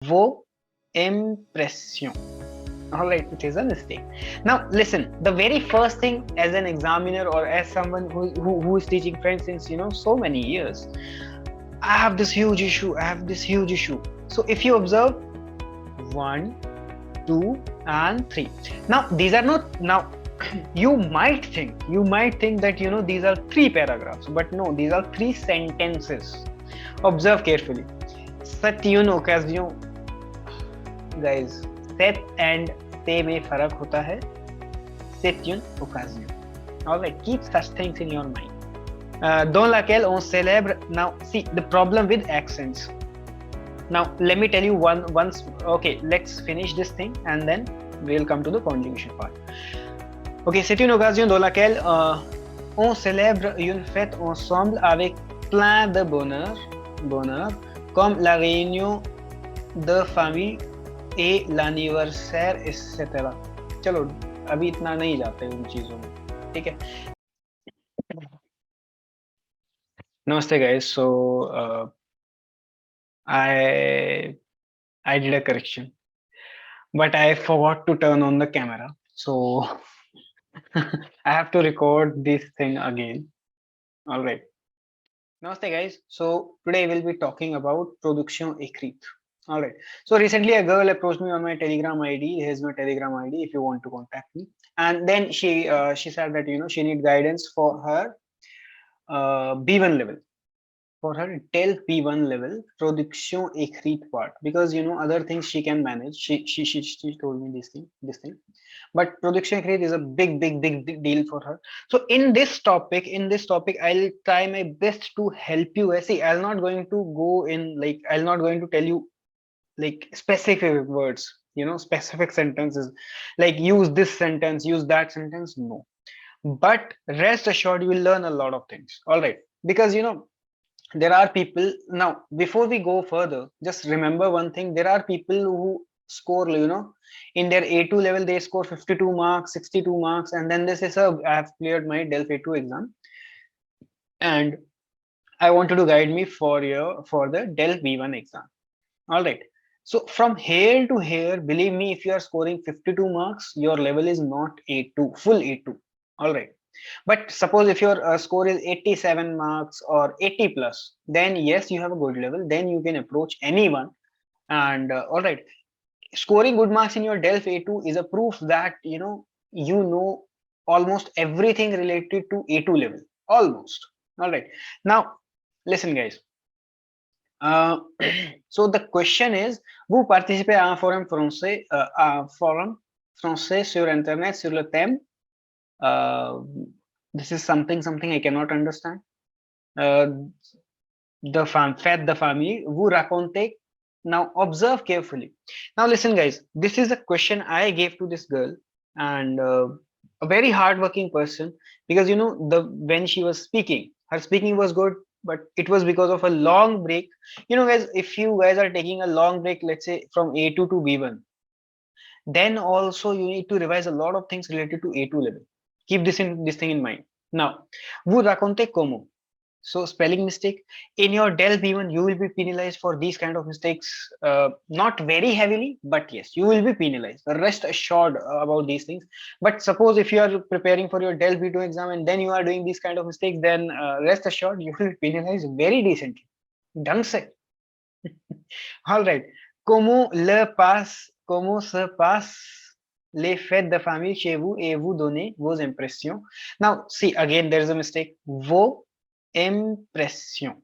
vos impressions. All right, it is a mistake. Now listen, the very first thing, as an examiner or as someone who is teaching French since so many years, I have this huge issue. So if you observe, 1, 2, and 3. Now these are not now. You might think that these are 3 paragraphs, but no, these are 3 sentences. Observe carefully. C'est une occasion, guys. C'est and say में फर्क होता है. C'est une occasion. Alright, keep such things in your mind. Dans laquelle on célèbre. Now see the problem with accents. Now let me tell you once. Okay, let's finish this thing and then we'll come to the conjugation part. Ok, c'est une occasion dans laquelle on célèbre une fête ensemble avec plein de bonheur, comme la réunion de famille et l'anniversaire, etc. चलो अभी इतना नहीं जाते उन चीजों में, ठीक है. Namaste guys. So I did a correction, but I forgot to turn on the camera. So I have to record this thing again. All right. Namaste guys. So today we'll be talking about production écrite. All right. So recently a girl approached me on my Telegram ID. Here's my Telegram ID if you want to contact me. And then she said that she need guidance for her B1 level. For her Delf B1 level production écrite part, because other things she can manage. She told me this thing, but production écrite is a big deal for her. So in this topic I'll try my best to help you. See, I'll not going to go in, like, I'll not going to tell you like specific words, specific sentences, like use this sentence, use that sentence. No, but rest assured you will learn a lot of things. All right, because there are people. Now before we go further, just remember one thing. There are people who score in their A2 level, they score 52 marks, 62 marks, and then they say, sir, I have cleared my Delf A2 exam and I want you to guide me for the Delf B1 exam. All right, so from here to here, believe me, if you are scoring 52 marks, your level is not A2, full A2. All right. But suppose if your score is 87 marks or 80 plus, then yes, you have a good level. Then you can approach anyone. And all right, scoring good marks in your Delf A2 is a proof that you know almost everything related to A2 level. Almost. All right. Now, listen, guys. So the question is, vous participez à un forum français sur Internet sur le thème. This is something I cannot understand. The fête de famille, vous racontez. Now observe carefully. Now listen guys, this is a question I gave to this girl, and a very hardworking person, because when she was speaking, her speaking was good, but it was because of a long break. Guys, if you guys are taking a long break, let's say from A2 to B1, then also you need to revise a lot of things related to A2 level. Keep this thing in mind. Now, vous racontez comment? So spelling mistake in your Delf B1, you will be penalized for these kind of mistakes. Not very heavily, but yes, you will be penalized. Rest assured about these things. But suppose if you are preparing for your Delf B2 exam and then you are doing these kind of mistakes, then rest assured you will be penalized very decently. Dang se. All right. Comment se passe les fêtes de famille chez vous et vous donnez vos impressions. Now, see, again, there is a mistake. Vos impressions.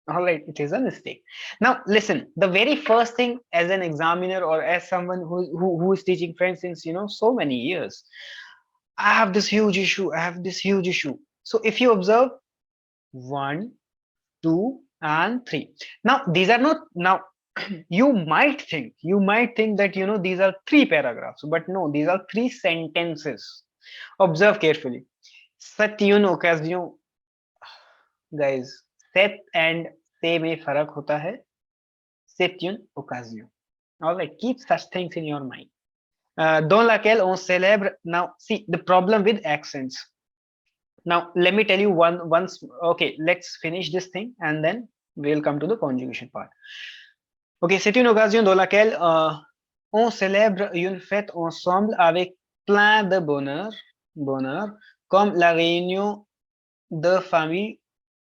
All right, it is a mistake. Now, listen, the very first thing, as an examiner or as someone who is teaching French since, so many years, I have this huge issue. So if you observe, 1, 2, and 3. Now, these are not, now, you might think that these are 3 paragraphs, but no, these are 3 sentences. Observe carefully. C'est une occasion, guys. C'est and say में फर्क होता है. C'est une occasion. All right, keep such things in your mind. Dans laquelle on célèbre. Now see the problem with accents. Now let me tell you once. Okay, let's finish this thing and then we'll come to the conjugation part. Ok, c'est une occasion dans laquelle on célèbre une fête ensemble avec plein de bonheur, comme la réunion de famille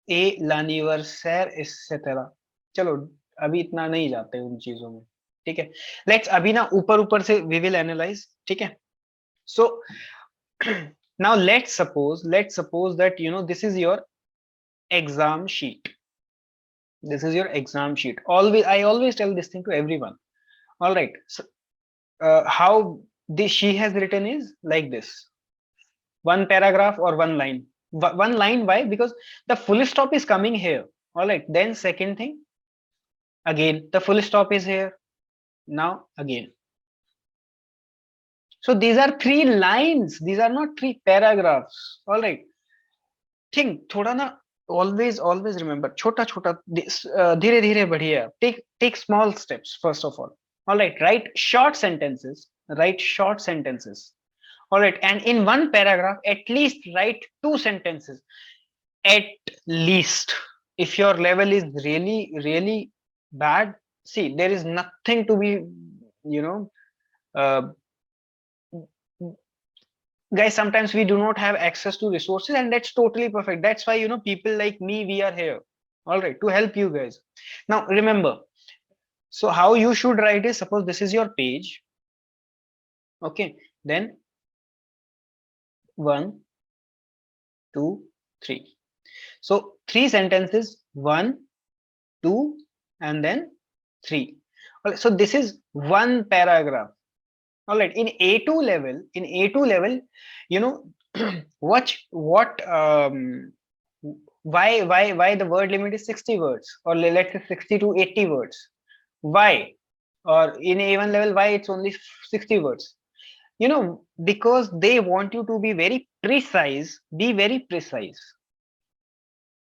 et l'anniversaire, etc. चलो अभी इतना नहीं जाते उन चीजों में, ठीक है. लेट्स अभी ना ऊपर ऊपर से वी विल एनालाइज, ठीक है. सो now let's suppose that you know this is your exam sheet. This is your exam sheet. Always, I always tell this thing to everyone. All right. So, how this she has written is like this: one paragraph or one line. One line. Why? Because the full stop is coming here. All right. Then second thing, again the full stop is here. Now again. So these are three lines. These are not three paragraphs. All right. Think थोड़ा ना, always remember छोटा छोटा धीरे धीरे बढ़िया. Take small steps first of all right. Write short sentences. All right, and in one paragraph at least write 2 sentences at least. If your level is really bad, see, there is nothing to be, you know, uh, guys, sometimes we do not have access to resources, and that's totally perfect. That's why, you know, people like me, we are here, all right, to help you guys. Now remember, so how you should write is, suppose this is your page, okay, then 1 2 3. So 3 sentences, 1 2 and then 3. All right, so this is one paragraph. All right, in A2 level, you know, what why the word limit is 60 words, or let's say 60 to 80 words. Why? Or in A1 level, why it's only 60 words? You know, because they want you to be very precise. Be very precise.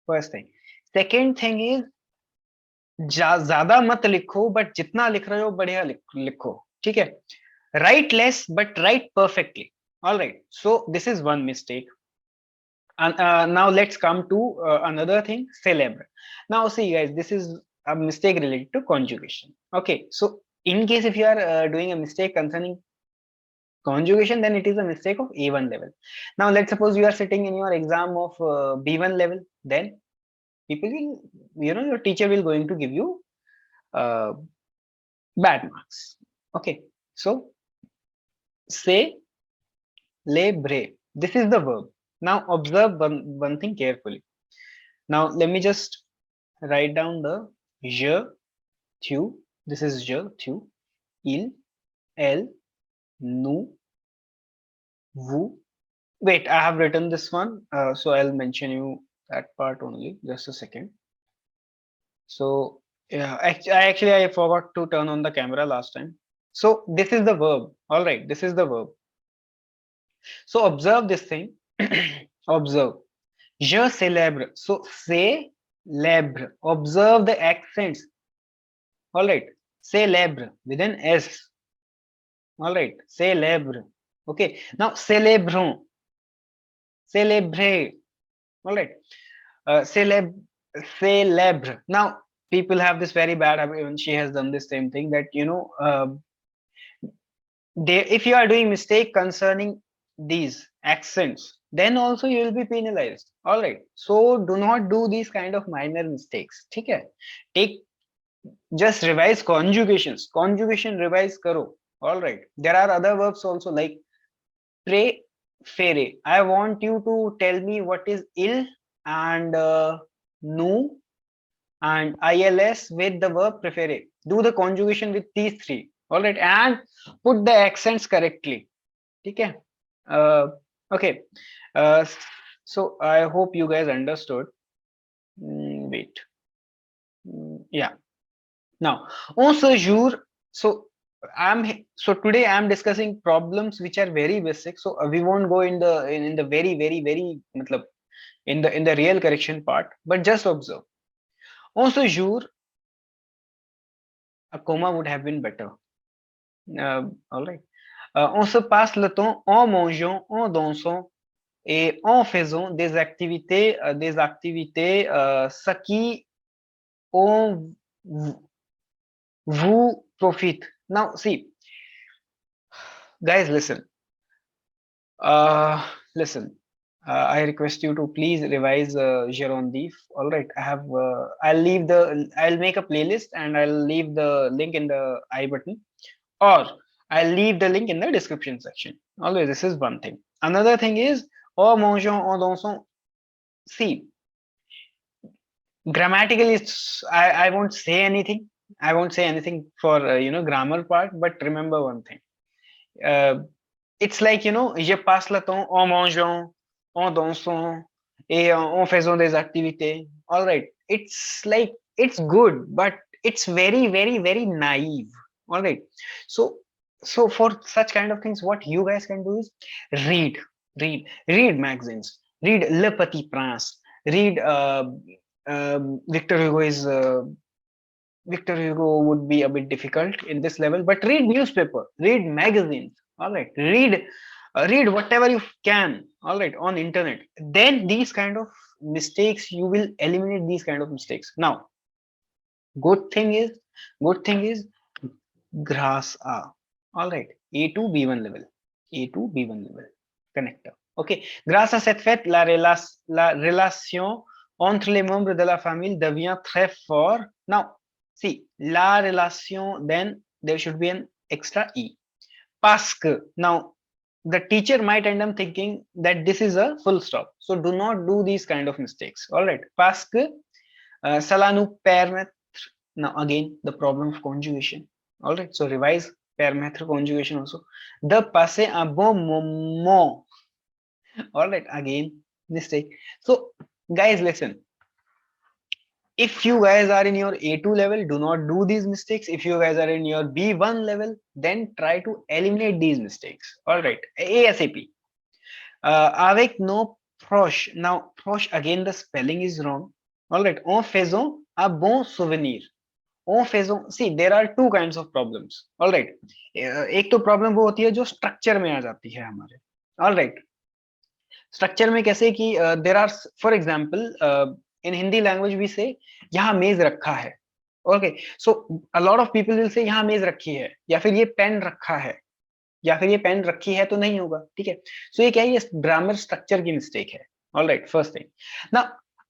First thing. Second thing is, ज्यादा मत लिखो, but जितना लिख रहे हो बढ़िया लिखो, ठीक है. Write less but write perfectly. All right, so this is one mistake. And now let's come to another thing, celebre. Now see guys, this is a mistake related to conjugation. Okay, so in case if you are doing a mistake concerning conjugation, then it is a mistake of A1 level. Now let's suppose you are sitting in your exam of B1 level, then people will, you know, your teacher will going to give you bad marks. Okay, so say celebre, this is the verb. Now observe one thing carefully. Now let me just write down the je, tu, this is je, tu, il, elle, nous, vous. Wait, I have written this one, so I'll mention you that part only. Just a second. So yeah, actually I forgot to turn on the camera last time. So this is the verb. All right, this is the verb. So observe this thing. Observe. Je célèbre. So célèbre. Observe the accents. All right. Célèbre with an S. All right. Célèbre. Okay. Now célébrons. Célébrer. All right. Célèbre. Now people have this very bad habit. Even she has done the same thing, that you know, if you are doing mistake concerning these accents, then also you will be penalized. All right, so do not do these kind of minor mistakes. Okay, take, just revise conjugation revise karo. All right, there are other verbs also like préférer. I want you to tell me what is il and nous and ils with the verb préférer. Do the conjugation with these three. All right, and put the accents correctly. Okay. Okay. So I hope you guys understood. Wait. Yeah. Now, on ce jour, so today I'm discussing problems which are very basic. So we won't go in the very matlab, in the real correction part, but just observe. On ce jour, a comma would have been better. All right. On se passe le temps en mangeant, en dansant et en faisant des activités, ce qui ont Vous profite. Now, see, guys, listen. Listen. I request you to please revise Gerondif. All right, I have. I'll leave the. I'll make a playlist and I'll leave the link in the I button, or I'll leave the link in the description section. Always, this is one thing. Another thing is, oh, mangeons, oh, dansons. See, grammatically, I won't say anything. I won't say anything for grammar part. But remember one thing. Uh, it's like, je passe le temps en mangeant, en dansant, et en faisant des activités. All right. It's like, it's good, but it's very, very, very naive. All right. So, so for such kind of things, what you guys can do is read, read magazines, read Le Petit Prince, read Victor Hugo is Victor Hugo would be a bit difficult in this level, but read newspaper, read magazines. All right, read whatever you can. All right, on internet. Then these kind of mistakes you will eliminate these kind of mistakes. Now, good thing is, good thing is, grass A. All right, A2 B1 level, A2 B1 level connector. Ok, grâce à cette fête, la relation entre les membres de la famille devient très fort. Now, see, la relation, then there should be an extra E. Parce que, now, the teacher might end up thinking that this is a full stop. So do not do these kind of mistakes. All right. Parce que, cela nous permet, now again, the problem of conjugation. All right. So revise permettre conjugation also. De passer un bon moment. All right. Again, mistake. So guys, listen. If you guys are in your A2 level, do not do these mistakes. If you guys are in your B1 level, then try to eliminate these mistakes. All right, ASAP. Avec nos proches. Now, proche, again, the spelling is wrong. All right, en faisant un bon souvenir. En faisant, see, there are two kinds of problems. All right, एक तो problem वो होती है जो structure में आ जाती है हमारे. All right, structure में कैसे कि there are, for example, in Hindi language we say यहाँ मेज रखा है. Okay, so a lot of people will say यहाँ मेज रखी है, या फिर ये पेन रखा है, या फिर ये पेन रखी है, तो नहीं होगा. ठीक है, सो ये क्या है, ये ग्रामर स्ट्रक्चर की मिस्टेक है. Alright, first thing. ना,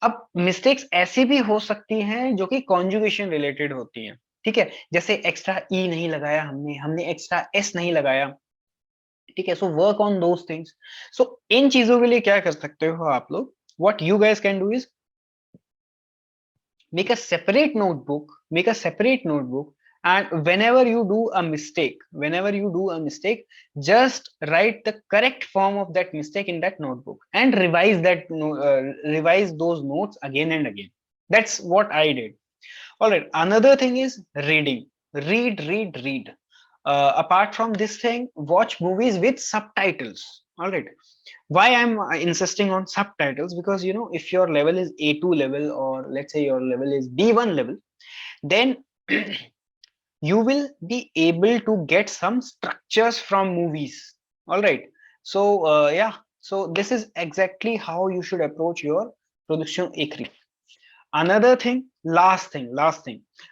अब मिस्टेक्स ऐसी भी हो सकती हैं जो कि कॉन्जुगेशन रिलेटेड होती हैं. ठीक है, जैसे एक्स्ट्रा ई नहीं लगाया हमने, हमने एक्स्ट्रा एस नहीं लगाया. ठीक है, so work on those things. So इन चीजों के लिए क्या कर सकते हो आप लोग, what you guys can do is make a separate notebook, and whenever you do a mistake, just write the correct form of that mistake in that notebook and revise those notes again and again. That's what I did. All right, another thing is reading. Read. Apart from this thing, watch movies with subtitles. All right, why I'm insisting on subtitles, because if your level is A2 level, or let's say your level is B1 level, then you will be able to get some structures from movies. All right, so yeah, so this is exactly how you should approach your production écrite. Another thing, last thing,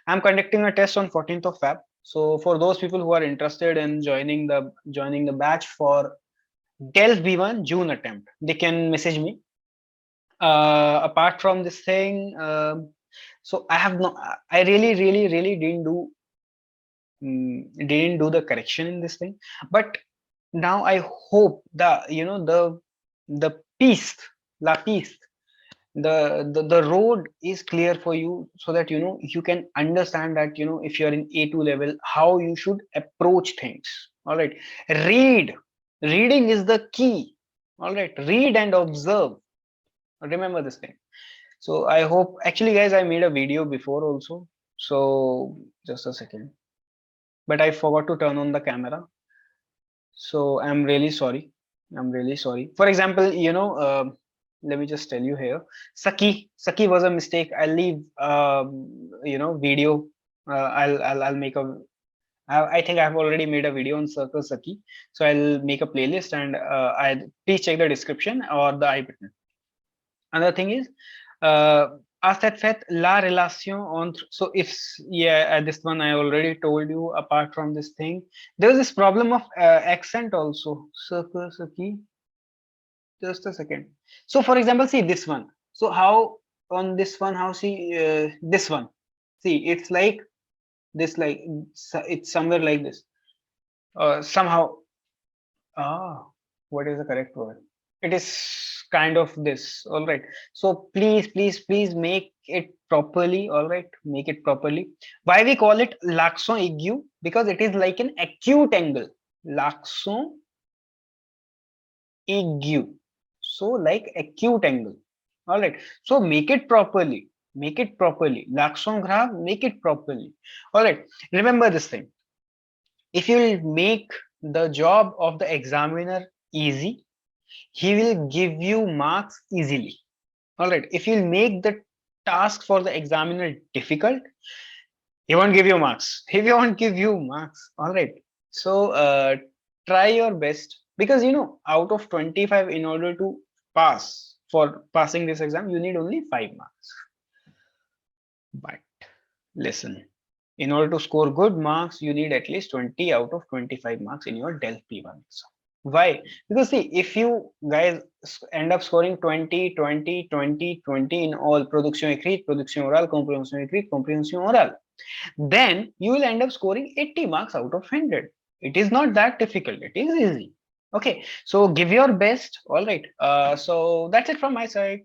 I'm conducting a test on 14th of Feb. So for those people who are interested in joining the batch for Delf B1 June attempt, they can message me. Apart from this thing, so I really didn't do the correction in this thing, but now I hope the piste, la piste, the road is clear for you, so that you can understand that if you're in A2 level, how you should approach things. All right, reading is the key. All right, read and observe, remember this thing. So I hope, actually guys, I made a video before also, so just a second, but I forgot to turn on the camera, so I'm really sorry. For example, let me just tell you here, Saki was a mistake. I'll leave video. I'll make a, I think I've already made a video on circle Saki, so I'll make a playlist, and I please check the description or the I button. Another thing is, À cette fait, la relation entre, so if, yeah, this one I already told you. Apart from this thing, there's this problem of accent also. Just a second. So for example, see this one. So how on this one, how see this one? See, it's like this, like it's somewhere like this. Somehow, ah, what is the correct word? It is kind of this. All right. So please make it properly. All right, make it properly. Why we call it l'accent aigu? Because it is like an acute angle. L'accent aigu. So like acute angle. All right. So make it properly. Make it properly. L'accent grave, make it properly. All right. Remember this thing. If you will make the job of the examiner easy, he will give you marks easily. All right. If you make the task for the examiner difficult, he won't give you marks. He won't give you marks. All right. So try your best, because out of 25, in order to pass, for passing this exam, you need only 5 marks. But listen, in order to score good marks, you need at least 20 out of 25 marks in your Delf B1 exam. Why? Because see, if you guys end up scoring 20, 20, 20, 20 in all production écrite, production orale, comprehension écrite, comprehension orale, then you will end up scoring 80 marks out of 100. It is not that difficult. It is easy. Okay, so give your best. All right. So that's it from my side.